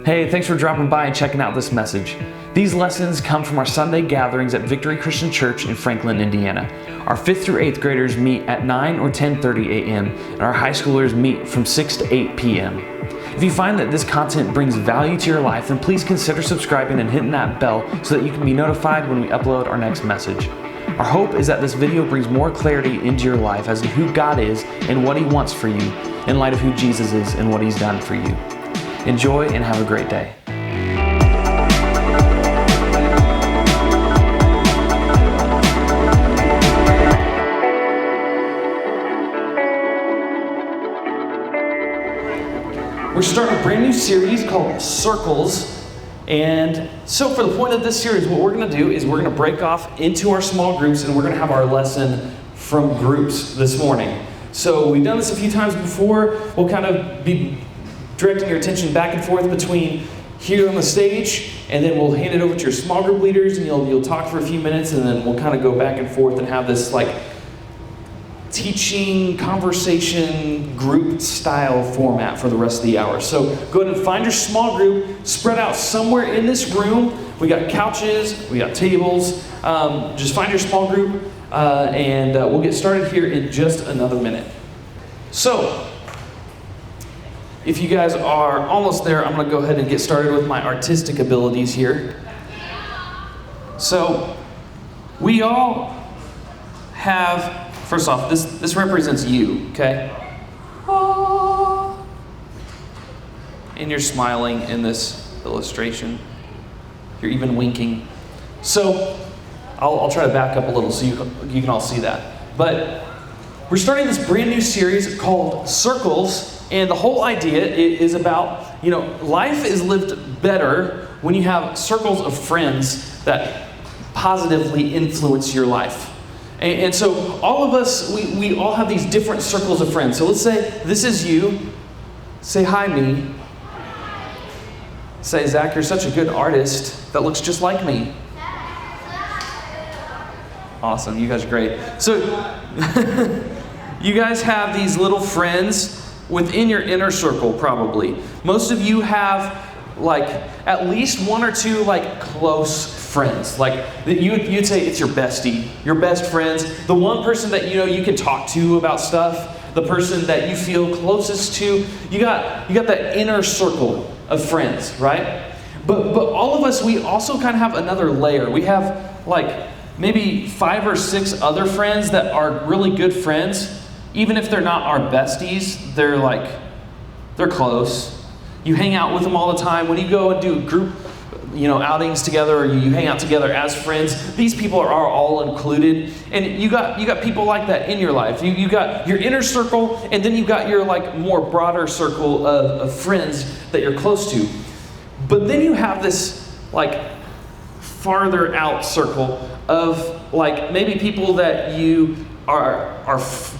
Hey, thanks for dropping by and checking out this message. These lessons come from our Sunday gatherings at Victory Christian Church in Franklin, Indiana. Our 5th through 8th graders meet at 9 or 10:30 a.m. and our high schoolers meet from 6 to 8 p.m. If you find that this content brings value to your life, then please consider subscribing and hitting that bell so that you can be notified when we upload our next message. Our hope is that this video brings more clarity into your life as to who God is and what He wants for you in light of who Jesus is and what He's done for you. Enjoy and have a great day. We're starting a brand new series called Circles. And so for the point of this series, what we're going to do is we're going to break off into our small groups and we're going to have our lesson from groups this morning. So we've done this a few times before. We'll kind of be directing your attention back and forth between here on the stage, and then we'll hand it over to your small group leaders, and you'll talk for a few minutes, and then we'll kind of go back and forth and have this like teaching, conversation, group style format for the rest of the hour. So go ahead and find your small group, spread out somewhere in this room. We got couches, we got tables. Just find your small group, and we'll get started here in just another minute. So, if you guys are almost there, I'm going to go ahead and get started with my artistic abilities here. So, we all have, first off, this represents you, okay? And you're smiling in this illustration. You're even winking. So, I'll try to back up a little so you can all see that. But we're starting this brand new series called Circles. And the whole idea is about, life is lived better when you have circles of friends that positively influence your life. And so all of us, we all have these different circles of friends. So let's say this is you. Say hi, me. Say, Zach, you're such a good artist that looks just like me. Awesome, you guys are great. So you guys have these little friends within your inner circle, probably. Most of you have at least one or two close friends. You'd say it's your bestie, your best friends, the one person that you can talk to about stuff, the person that you feel closest to. You got that inner circle of friends, right? But all of us, we also kind of have another layer. We have maybe 5 or 6 other friends that are really good friends. Even if they're not our besties, they're close. You hang out with them all the time. When you go and do group, outings together, or you hang out together as friends, these people are all included. And you got people like that in your life. You got your inner circle, and then you got your more broader circle of friends that you're close to. But then you have this farther out circle of maybe people that you are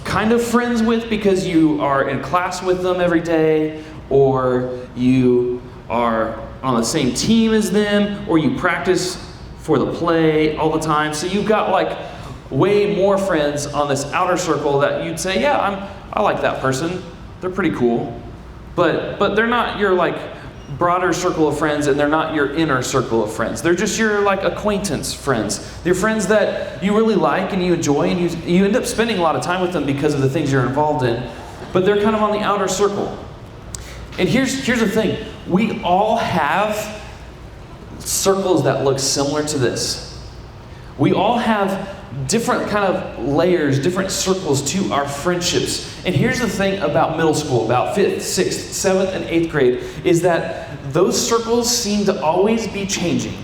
kind of friends with because you are in class with them every day, or you are on the same team as them, or you practice for the play all the time. So you've got way more friends on this outer circle that you'd say, yeah, I like that person. They're pretty cool. But they're not your broader circle of friends, and they're not your inner circle of friends. They're just your acquaintance friends. They're friends that you really like and you enjoy, and you end up spending a lot of time with them because of the things you're involved in, but they're kind of on the outer circle. And here's the thing. We all have circles that look similar to this. We all have different kind of layers, different circles to our friendships. And here's the thing about middle school, about 5th, 6th, 7th, and 8th grade, is that those circles seem to always be changing.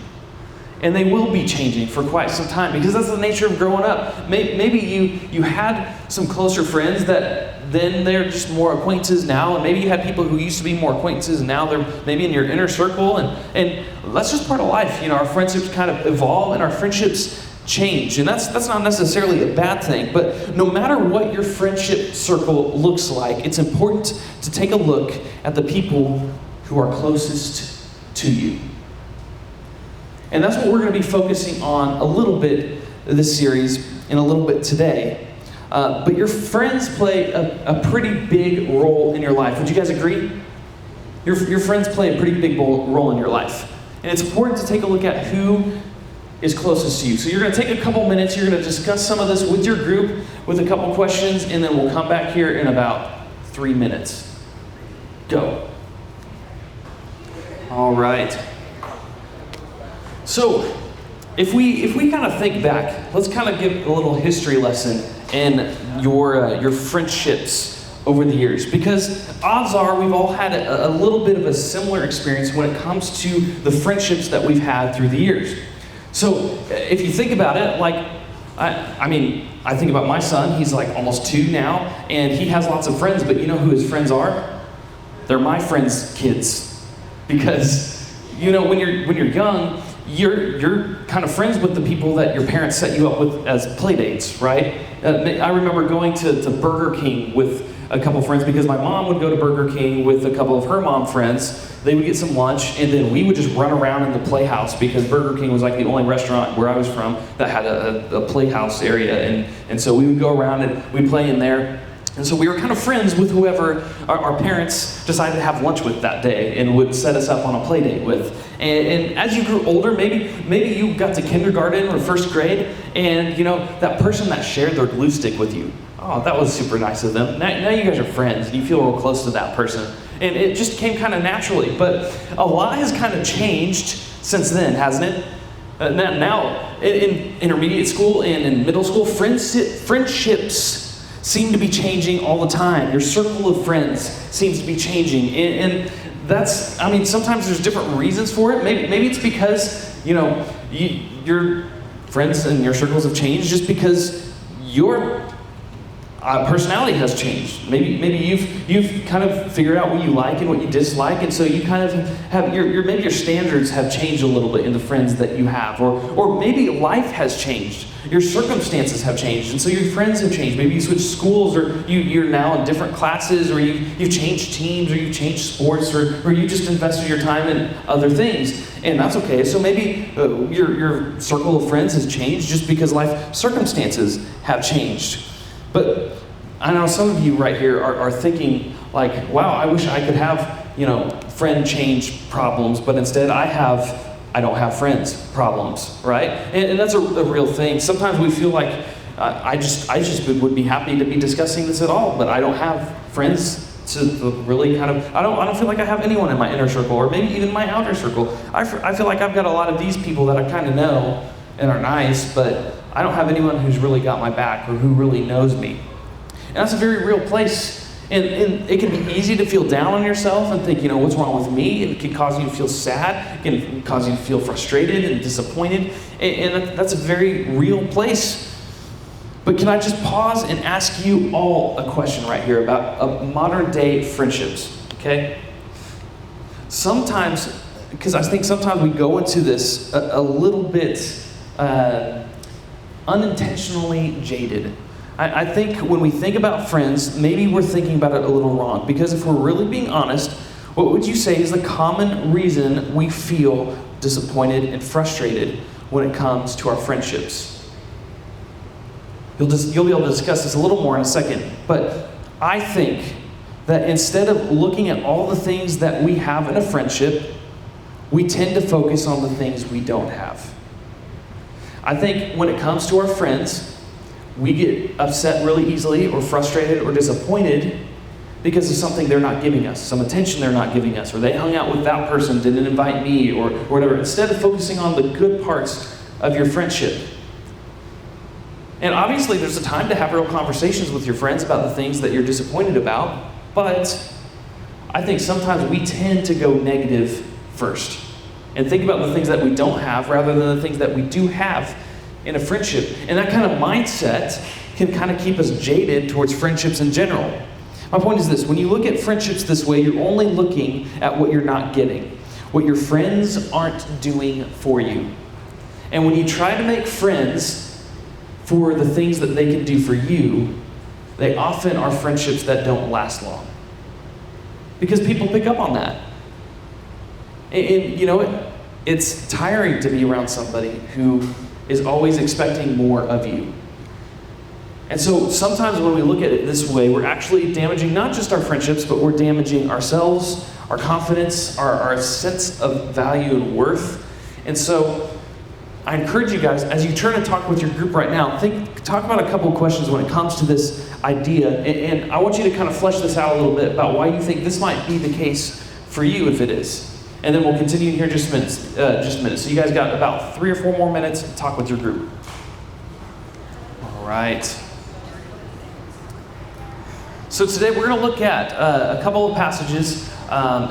And they will be changing for quite some time, because that's the nature of growing up. Maybe you had some closer friends that then they're just more acquaintances now, and maybe you had people who used to be more acquaintances and now they're maybe in your inner circle, and that's just part of life. Our friendships kind of evolve and our friendships change, and that's not necessarily a bad thing. But no matter what your friendship circle looks like, it's important to take a look at the people who are closest to you. And that's what we're going to be focusing on a little bit this series and a little bit today. But your friends play a pretty big role in your life. Would you guys agree? Your friends play a pretty big role in your life. And it's important to take a look at who is closest to you. So you're going to take a couple minutes, you're going to discuss some of this with your group with a couple questions, and then we'll come back here in about 3 minutes. Go. All right. So if we kind of think back, let's kind of give a little history lesson in your friendships over the years, because odds are we've all had a little bit of a similar experience when it comes to the friendships that we've had through the years. So if you think about it, like, I think about my son, he's like almost 2 now, and he has lots of friends, but you know who his friends are? They're my friends' kids. Because, you know, when you're young, you're kind of friends with the people that your parents set you up with as play dates, right? I remember going to Burger King with a couple friends because my mom would go to Burger King with a couple of her mom friends. They would get some lunch, and then we would just run around in the playhouse because Burger King was like the only restaurant where I was from that had a playhouse area, and so we would go around and we'd play in there. And so we were kind of friends with whoever our parents decided to have lunch with that day and would set us up on a play date with. And as you grew older, maybe you got to kindergarten or first grade, and you know, that person that shared their glue stick with you, oh, that was super nice of them. Now you guys are friends, and you feel real close to that person. And it just came kind of naturally. But a lot has kind of changed since then, hasn't it? Now, in intermediate school and in middle school, friendships seem to be changing all the time. Your circle of friends seems to be changing. And that's, I mean, sometimes there's different reasons for it. Maybe it's because, you know, your friends and your circles have changed just because your personality has changed. Maybe you've kind of figured out what you like and what you dislike, and so you kind of have maybe your standards have changed a little bit in the friends that you have, or maybe life has changed. Your circumstances have changed, and so your friends have changed. Maybe you switched schools, or you're now in different classes, or you've changed teams, or you've changed sports, or you just invested your time in other things, and that's okay. So maybe your circle of friends has changed just because life circumstances have changed. But I know some of you right here are thinking like, wow, I wish I could have, you know, friend change problems, but instead I don't have friends problems, right? And that's a real thing. Sometimes we feel like I just would be happy to be discussing this at all, but I don't have friends to really kind of, I don't feel like I have anyone in my inner circle, or maybe even my outer circle. I feel like I've got a lot of these people that I kind of know and are nice, but I don't have anyone who's really got my back or who really knows me. And that's a very real place. And it can be easy to feel down on yourself and think, you know, what's wrong with me? It can cause you to feel sad. It can cause you to feel frustrated and disappointed. And that's a very real place. But can I just pause and ask you all a question right here about modern day friendships, okay? Sometimes, because I think sometimes we go into this a little bit unintentionally jaded. I think when we think about friends, maybe we're thinking about it a little wrong. Because if we're really being honest, what would you say is the common reason we feel disappointed and frustrated when it comes to our friendships? You'll be able to discuss this a little more in a second. But I think that instead of looking at all the things that we have in a friendship, we tend to focus on the things we don't have. I think when it comes to our friends, we get upset really easily or frustrated or disappointed because of something they're not giving us, some attention they're not giving us, or they hung out with that person, didn't invite me, or whatever, instead of focusing on the good parts of your friendship. And obviously there's a time to have real conversations with your friends about the things that you're disappointed about, but I think sometimes we tend to go negative first and think about the things that we don't have rather than the things that we do have in a friendship. And that kind of mindset can kind of keep us jaded towards friendships in general. My point is this: when you look at friendships this way, you're only looking at what you're not getting, what your friends aren't doing for you. And when you try to make friends for the things that they can do for you, they often are friendships that don't last long. Because people pick up on that. And you know, it's tiring to be around somebody who is always expecting more of you. And so sometimes when we look at it this way, we're actually damaging not just our friendships, but we're damaging ourselves, our confidence, our sense of value and worth. And so I encourage you guys, as you turn and talk with your group right now, talk about a couple of questions when it comes to this idea. And I want you to kind of flesh this out a little bit about why you think this might be the case for you if it is. And then we'll continue here in just a minute. So you guys got about 3 or 4 more minutes to talk with your group. All right. So today we're going to look at a couple of passages,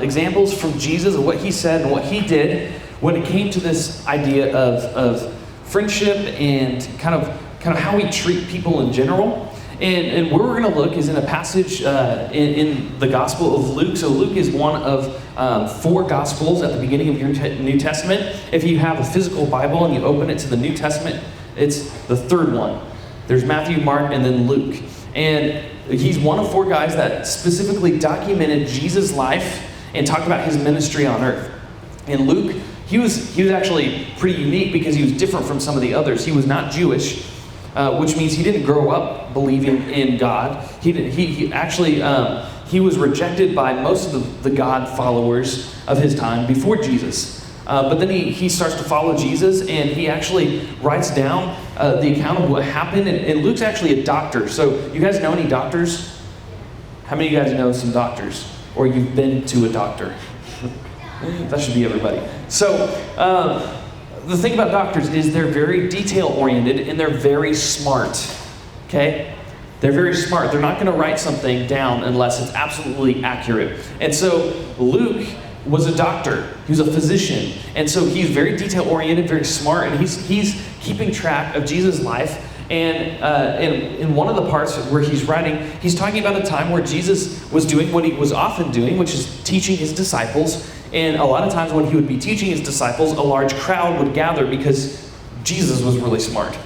examples from Jesus of what he said and what he did when it came to this idea of friendship and kind of how we treat people in general. And where we're going to look is in a passage in the Gospel of Luke. So Luke is one of 4 Gospels at the beginning of your New Testament. If you have a physical Bible and you open it to the New Testament, it's the 3rd one. There's Matthew, Mark, and then Luke. And he's one of 4 guys that specifically documented Jesus' life and talked about his ministry on earth. And Luke, he was actually pretty unique because he was different from some of the others. He was not Jewish, which means he didn't grow up believing in God. He actually was rejected by most of the God followers of his time before Jesus. But then he starts to follow Jesus, and he actually writes down the account of what happened. And Luke's actually a doctor. So you guys know any doctors? How many of you guys know some doctors? Or you've been to a doctor? That should be everybody. So the thing about doctors is they're very detail-oriented and they're very smart. Okay? They're very smart. They're not going to write something down unless it's absolutely accurate. And so Luke was a doctor. He was a physician. And so he's very detail-oriented, very smart, and he's keeping track of Jesus' life. And in one of the parts where he's writing, he's talking about a time where Jesus was doing what he was often doing, which is teaching his disciples. And a lot of times when he would be teaching his disciples, a large crowd would gather because Jesus was really smart.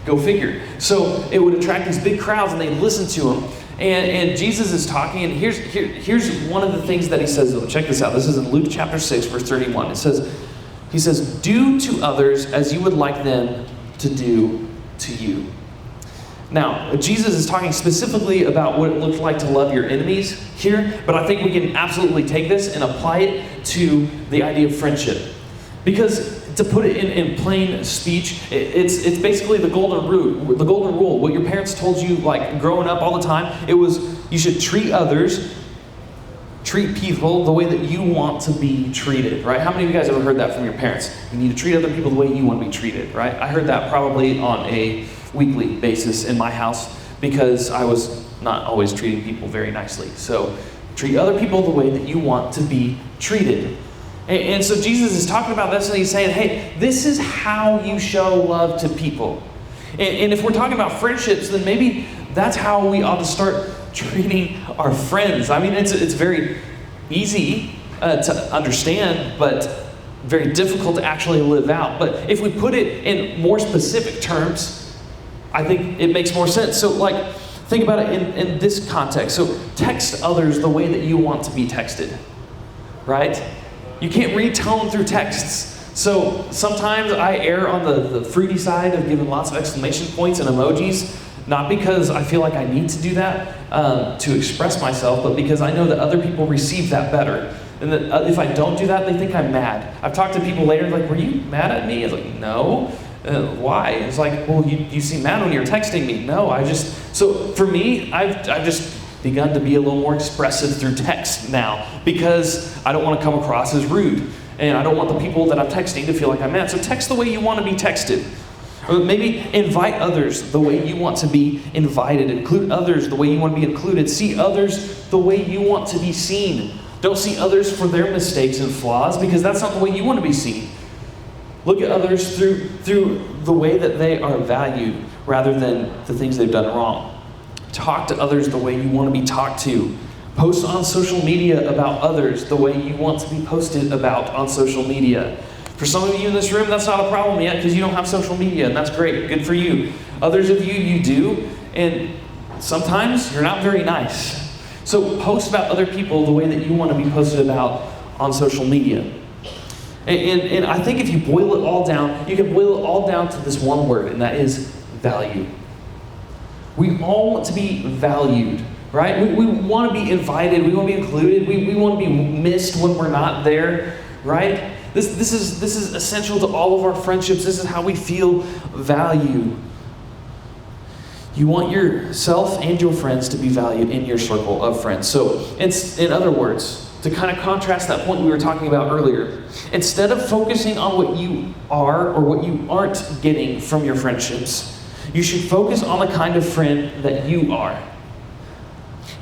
Go figure. So it would attract these big crowds, and they'd listen to him. And Jesus is talking, and here's one of the things that he says. Check this out. This is in Luke chapter 6, verse 31. He says, "Do to others as you would like them to do to you." Now, Jesus is talking specifically about what it looks like to love your enemies here, but I think we can absolutely take this and apply it to the idea of friendship. Because to put it in plain speech, it's basically the golden rule. What your parents told you, like growing up all the time, it was you should treat people the way that you want to be treated, right? How many of you guys ever heard that from your parents? You need to treat other people the way you want to be treated, right? I heard that probably on a weekly basis in my house because I was not always treating people very nicely. So treat other people the way that you want to be treated. And so Jesus is talking about this, and he's saying, hey, this is how you show love to people. And if we're talking about friendships, then maybe that's how we ought to start treating our friends. I mean, it's very easy to understand, but very difficult to actually live out. But if we put it in more specific terms, I think it makes more sense. So, like, think about it in this context. So, text others the way that you want to be texted, right? You can't read tone through texts. So sometimes I err on the fruity side of giving lots of exclamation points and emojis, not because I feel like I need to do that to express myself, but because I know that other people receive that better. And that if I don't do that, they think I'm mad. I've talked to people later, like, were you mad at me? I was like, no. Why? It's like, well, you seem mad when you're texting me. No, so for me, I've just begun to be a little more expressive through text now because I don't want to come across as rude. And I don't want the people that I'm texting to feel like I'm mad. So text the way you want to be texted. Or maybe invite others the way you want to be invited. Include others the way you want to be included. See others the way you want to be seen. Don't see others for their mistakes and flaws because that's not the way you want to be seen. Look at others through the way that they are valued rather than the things they've done wrong. Talk to others the way you want to be talked to. Post on social media about others the way you want to be posted about on social media. For some of you in this room, that's not a problem yet because you don't have social media, and that's great. Good for you. Others of you, you do, and sometimes you're not very nice. So post about other people the way that you want to be posted about on social media. And I think if you boil it all down, you can boil it all down to this one word, and that is value. We all want to be valued, right? We want to be invited. We want to be included. We want to be missed when we're not there, right? This is essential to all of our friendships. This is how we feel value. You want yourself and your friends to be valued in your circle of friends. So, in other words, to kind of contrast that point we were talking about earlier, instead of focusing on what you are or what you aren't getting from your friendships, you should focus on the kind of friend that you are.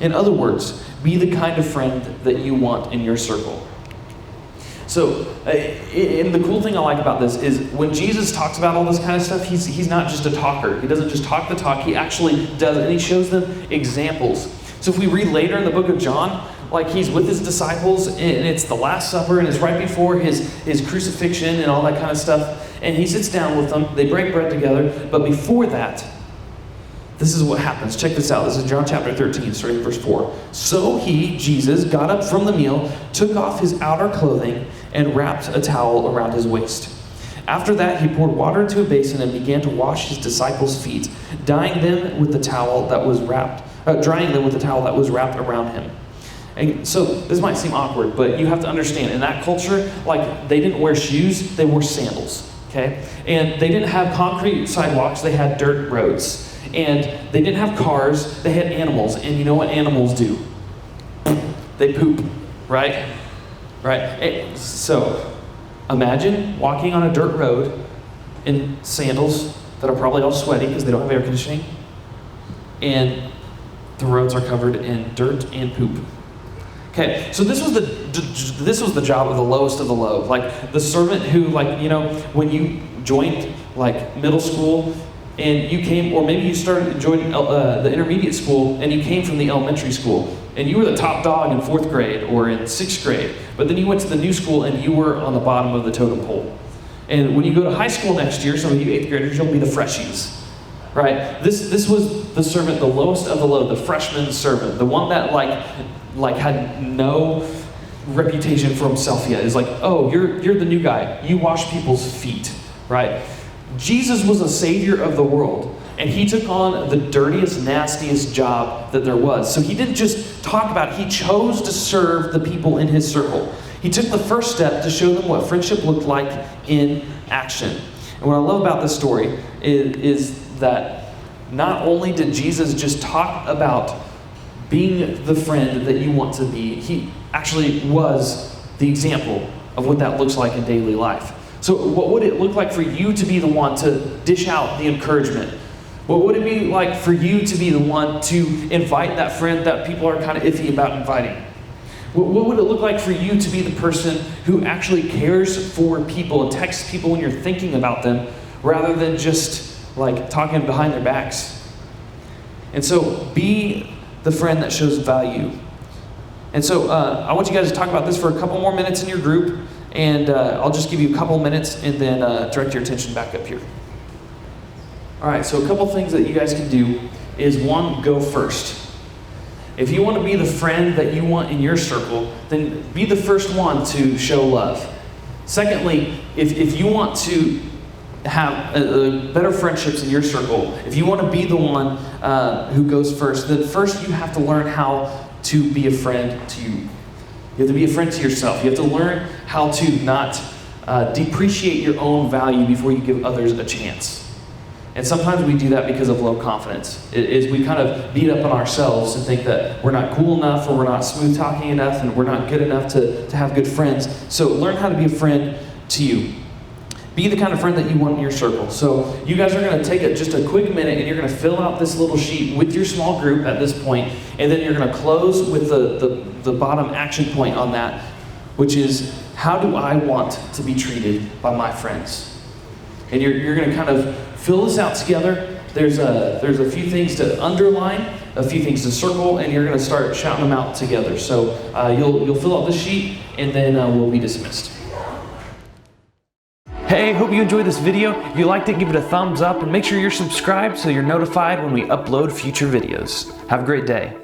In other words, be the kind of friend that you want in your circle. So, and the cool thing I like about this is when Jesus talks about all this kind of stuff, he's not just a talker. He doesn't just talk the talk, he actually does it, and he shows them examples. So if we read later in the book of John, like he's with his disciples, and it's the Last Supper, and it's right before his crucifixion and all that kind of stuff, and he sits down with them, they break bread together, but before that, this is what happens. Check this out. This is John chapter 13, starting in verse 4. So he, Jesus, got up from the meal, took off his outer clothing, and wrapped a towel around his waist. After that, he poured water into a basin and began to wash his disciples' feet, drying them with the towel that was wrapped around him. And so this might seem awkward, but you have to understand, in that culture, like they didn't wear shoes, they wore sandals. Okay? And they didn't have concrete sidewalks, they had dirt roads. And they didn't have cars, they had animals. And you know what animals do? They poop, right? Right? So, imagine walking on a dirt road in sandals that are probably all sweaty because they don't have air conditioning. And the roads are covered in dirt and poop. Okay, so this was the job of the lowest of the low. Like the servant who, like, you know, when you joined like middle school, and you came, or maybe you started joining the intermediate school, and you came from the elementary school, and you were the top dog in 4th grade or in 6th grade, but then you went to the new school and you were on the bottom of the totem pole. And when you go to high school next year, some of you 8th graders, you'll be the freshies, right? This was the servant, the lowest of the low, the freshman servant, the one that like had no reputation for himself yet. It's like, oh, you're the new guy. You wash people's feet, right? Jesus was a savior of the world, and he took on the dirtiest, nastiest job that there was. So he didn't just talk about it, he chose to serve the people in his circle. He took the first step to show them what friendship looked like in action. And what I love about this story is that not only did Jesus just talk about being the friend that you want to be, he actually was the example of what that looks like in daily life. So what would it look like for you to be the one to dish out the encouragement? What would it be like for you to be the one to invite that friend that people are kind of iffy about inviting? What would it look like for you to be the person who actually cares for people and texts people when you're thinking about them, rather than just like talking behind their backs? And so be the friend that shows value. And so I want you guys to talk about this for a couple more minutes in your group. And I'll just give you a couple minutes and then direct your attention back up here. All right, so a couple things that you guys can do is, one, go first. If you want to be the friend that you want in your circle, then be the first one to show love. Secondly, if you want to have better friendships in your circle, if you want to be the one who goes first, then first you have to learn how to be a friend to you. You have to be a friend to yourself. You have to learn how to not depreciate your own value before you give others a chance. And sometimes we do that because of low confidence. We kind of beat up on ourselves and think that we're not cool enough, or we're not smooth talking enough, and we're not good enough to have good friends. So learn how to be a friend to you. Be the kind of friend that you want in your circle. So you guys are going to take just a quick minute, and you're going to fill out this little sheet with your small group at this point, and then you're going to close with the bottom action point on that, which is, how do I want to be treated by my friends? And you're going to kind of fill this out together. There's a few things to underline, a few things to circle, and you're going to start shouting them out together. So you'll fill out this sheet, and then we'll be dismissed. Hey, hope you enjoyed this video. If you liked it, give it a thumbs up, and make sure you're subscribed so you're notified when we upload future videos. Have a great day.